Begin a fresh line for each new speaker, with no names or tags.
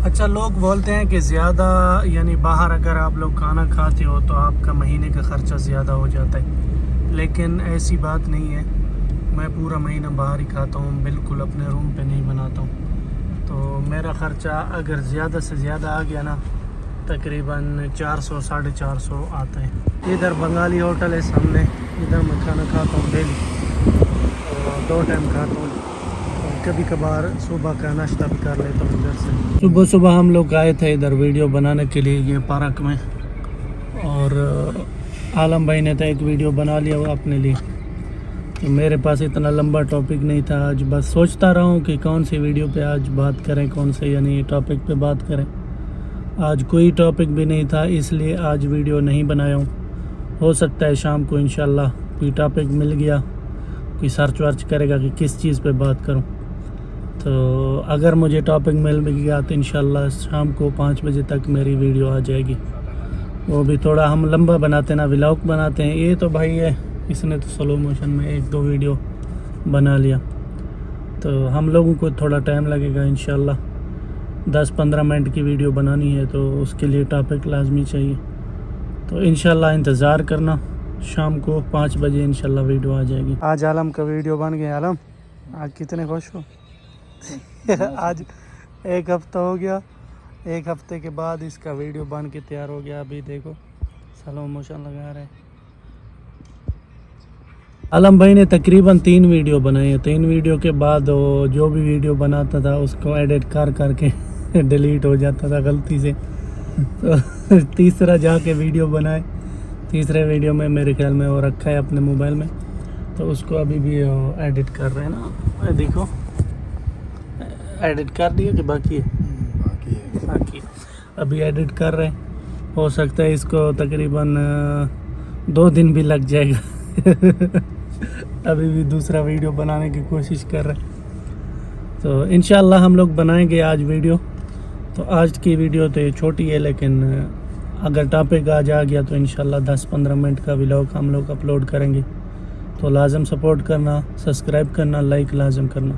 اچھا، لوگ بولتے ہیں کہ زیادہ یعنی باہر اگر آپ لوگ کھانا کھاتے ہو تو آپ کا مہینے کا خرچہ زیادہ ہو جاتا ہے، لیکن ایسی بات نہیں ہے۔ میں پورا مہینہ باہر ہی کھاتا ہوں، بالکل اپنے روم پہ نہیں بناتا ہوں، تو میرا خرچہ اگر زیادہ سے زیادہ آ گیا نا تقریباً 400 450 آتا ہے۔ ادھر بنگالی ہوٹل ہے سامنے، ادھر میں کھانا کھاتا ہوں ڈیلی، 2 ٹائم کھاتا ہوں، کبھی کبھار صبح کا ناشتہ بھی کر لیتا ہوں ادھر سے۔ صبح ہم لوگ آئے تھے ادھر ویڈیو بنانے کے لیے یہ پارک میں، اور عالم بھائی نے تو ایک ویڈیو بنا لیا وہ اپنے لیے، تو میرے پاس اتنا لمبا ٹاپک نہیں تھا آج، بس سوچتا رہا ہوں کہ کون سی ویڈیو پہ آج بات کریں، کون سے یعنی ٹاپک پہ بات کریں۔ آج کوئی ٹاپک بھی نہیں تھا، اس لیے آج ویڈیو نہیں بنایا ہوں۔ ہو سکتا ہے شام کو انشاءاللہ کوئی ٹاپک مل گیا، کوئی سرچ ورچ کرے گا کہ کس چیز پہ بات کروں، تو اگر مجھے ٹاپک مل گیا تو انشاءاللہ شام کو 5 بجے تک میری ویڈیو آ جائے گی۔ وہ بھی تھوڑا ہم لمبا بناتے ہیں نا، ولاگ بناتے ہیں۔ یہ تو بھائی ہے، اس نے تو سلو موشن میں 1-2 ویڈیو بنا لیا، تو ہم لوگوں کو تھوڑا ٹائم لگے گا انشاءاللہ۔ 10-15 منٹ کی ویڈیو بنانی ہے تو اس کے لیے ٹاپک لازمی چاہیے، تو انشاءاللہ انتظار کرنا، شام کو 5 بجے انشاءاللہ ویڈیو آ جائے گی۔ آج عالم کا ویڈیو بن گیا۔ عالم آج کتنے خوش ہو؟ آج 1 ہفتہ ہو گیا، 1 ہفتے کے بعد اس کا ویڈیو بن کے تیار ہو گیا۔ ابھی دیکھو سلو موشن لگا رہے۔ عالم بھائی نے تقریباً 3 ویڈیو بنائی ہیں، 3 ویڈیو کے بعد وہ جو بھی ویڈیو بناتا تھا اس کو ایڈٹ کر کے ڈیلیٹ ہو جاتا تھا غلطی سے، تو تیسرا جا کے ویڈیو بنائے۔ تیسرے ویڈیو میں میرے خیال میں وہ رکھا ہے اپنے موبائل میں، تو اس کو ابھی بھی ایڈٹ کر رہے ہیں نا۔ دیکھو ایڈٹ کر دیا کہ باقی ہے؟ باقی ابھی ایڈٹ کر رہے ہیں، ہو سکتا ہے اس کو تقریباً 2 دن بھی لگ جائے گا۔ ابھی بھی دوسرا ویڈیو بنانے کی کوشش کر رہے ہیں، تو انشاءاللہ ہم لوگ بنائیں گے آج ویڈیو۔ تو آج کی ویڈیو تو یہ چھوٹی ہے، لیکن اگر ٹاپک آج آ گیا تو انشاءاللہ 10-15 منٹ کا ولاگ ہم لوگ اپلوڈ کریں گے، تو لازم سپورٹ کرنا، سبسکرائب کرنا، لائک لازم کرنا۔